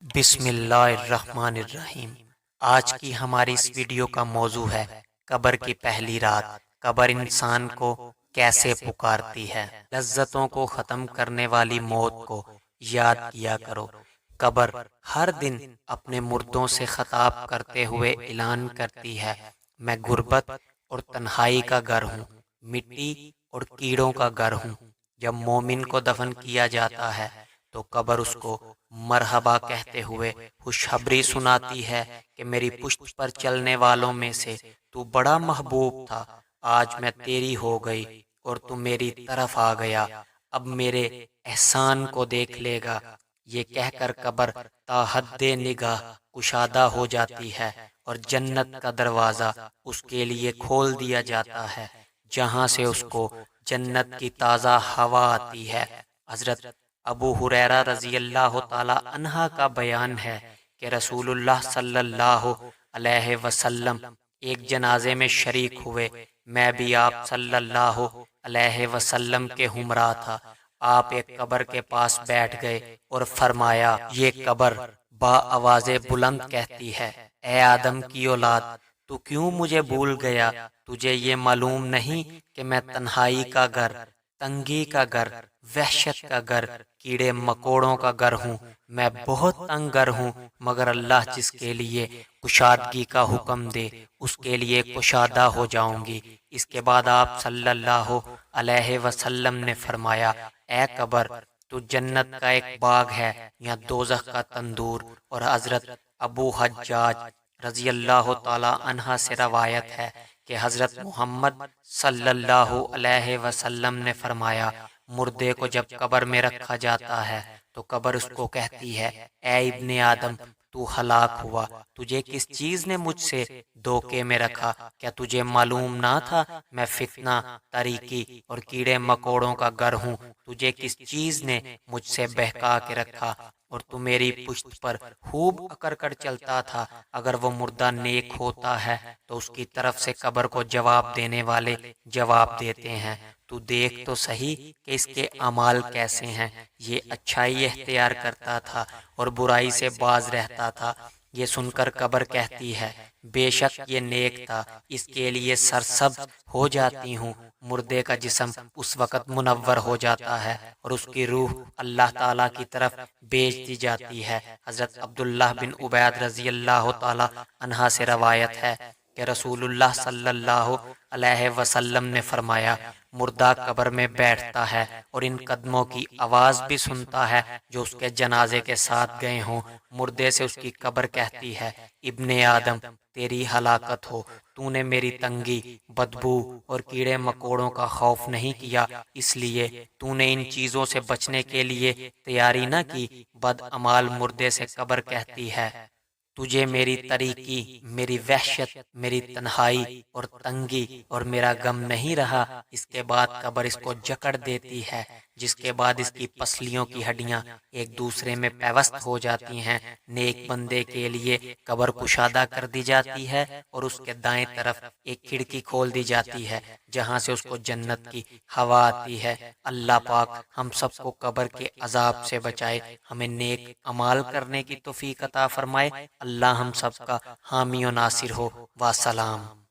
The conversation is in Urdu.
بسم اللہ الرحمن الرحیم۔ آج کی ہماری اس ویڈیو کا موضوع ہے قبر کی پہلی رات۔ قبر انسان کو کیسے پکارتی ہے۔ لذتوں کو ختم کرنے والی موت کو یاد کیا کرو۔ قبر ہر دن اپنے مردوں سے خطاب کرتے ہوئے اعلان کرتی ہے، میں غربت اور تنہائی کا گھر ہوں، مٹی اور کیڑوں کا گھر ہوں۔ جب مومن کو دفن کیا جاتا ہے تو قبر اس کو مرحبا کہتے ہوئے خوشخبری سناتی ہے کہ میری پشت پر چلنے والوں میں سے تو بڑا محبوب تھا، آج میں تیری ہو گئی اور تو میری طرف آ گیا، اب میرے احسان کو دیکھ لے گا۔ یہ کہہ کر قبر تا حد نگاہ کشادہ ہو جاتی ہے اور جنت کا دروازہ اس کے لیے کھول دیا جاتا ہے، جہاں سے اس کو جنت کی تازہ ہوا آتی ہے۔ حضرت ابو ہریرہ رضی اللہ تعالی عنہ کا بیان ہے کہ رسول اللہ صلی اللہ علیہ وسلم ایک جنازے میں شریک ہوئے، میں بھی آپ صلی اللہ علیہ وسلم کے ہمراہ تھا۔ آپ ایک قبر کے پاس بیٹھ گئے اور فرمایا، یہ قبر با آواز بلند کہتی ہے، اے آدم کی اولاد، تو کیوں مجھے بھول گیا؟ تجھے یہ معلوم نہیں کہ میں تنہائی کا گھر، تنگی کا گھر، وحشت کا گھر، کیڑے مکوڑوں کا گھر ہوں۔ میں بہت تنگ گھر ہوں، مگر اللہ جس کے لیے کشادگی کا حکم دے اس کے لیے کشادہ ہو جاؤں گی۔ اس کے بعد آپ صلی اللہ علیہ وسلم نے فرمایا، اے قبر، تو جنت کا ایک باغ ہے یا دوزخ کا تندور؟ اور حضرت ابو حجاج رضی اللہ تعالی عنہ سے روایت ہے کہ حضرت محمد صلی اللہ علیہ وسلم نے فرمایا، مردے کو جب قبر میں رکھا جاتا ہے تو قبر اس کو کہتی ہے، اے ابن آدم، تو ہلاک ہوا، تجھے کس چیز نے مجھ سے دھوکے میں رکھا؟ کیا تجھے معلوم نہ تھا میں فتنہ، تاریکی اور کیڑے مکوڑوں کا گھر ہوں؟ تجھے کس چیز نے مجھ سے بہکا کے رکھا اور تو میری پشت پر خوب اکڑ کر چلتا تھا؟ اگر وہ مردہ نیک ہوتا ہے تو اس کی طرف سے قبر کو جواب دینے والے جواب دیتے ہیں، تو دیکھ تو صحیح کہ اس کے اعمال کیسے ہیں۔ یہ اچھائی اختیار کرتا تھا اور برائی سے باز رہتا تھا۔ یہ سن کر قبر کہتی ہے، بے شک یہ نیک تھا، اس کے لیے سرسبز ہو جاتی ہوں۔ مردے کا جسم اس وقت منور ہو جاتا ہے اور اس کی روح اللہ تعالیٰ کی طرف بھیج دی جاتی ہے۔ حضرت عبداللہ بن عبید رضی اللہ تعالی عنہ سے روایت ہے کہ رسول اللہ صلی اللہ علیہ وسلم نے فرمایا، مردہ قبر میں بیٹھتا ہے اور ان قدموں کی آواز بھی سنتا ہے جو اس کے جنازے کے ساتھ گئے ہوں۔ مردے سے اس کی قبر کہتی ہے، ابن آدم، تیری ہلاکت ہو، تو نے میری تنگی، بدبو اور کیڑے مکوڑوں کا خوف نہیں کیا، اس لیے تو نے ان چیزوں سے بچنے کے لیے تیاری نہ کی۔ بد عمال مردے سے قبر کہتی ہے، تجھے میری طریقی، میری وحشت، میری تنہائی اور تنگی اور میرا غم نہیں رہا۔ اس کے بعد قبر اس کو جکڑ دیتی ہے، جس کے بعد اس کی پسلیوں کی ہڈیاں ایک دوسرے میں پیوست ہو جاتی ہیں۔ نیک بندے کے لیے قبر کشادہ کر دی جاتی ہے اور اس کے دائیں طرف ایک کھڑکی کھول دی جاتی ہے جہاں سے اس کو جنت کی ہوا آتی ہے۔ اللہ پاک ہم سب کو قبر کے عذاب سے بچائے، ہمیں نیک اعمال کرنے کی توفیق عطا فرمائے۔ اللہ ہم سب کا حامی و ناصر ہو۔ والسلام۔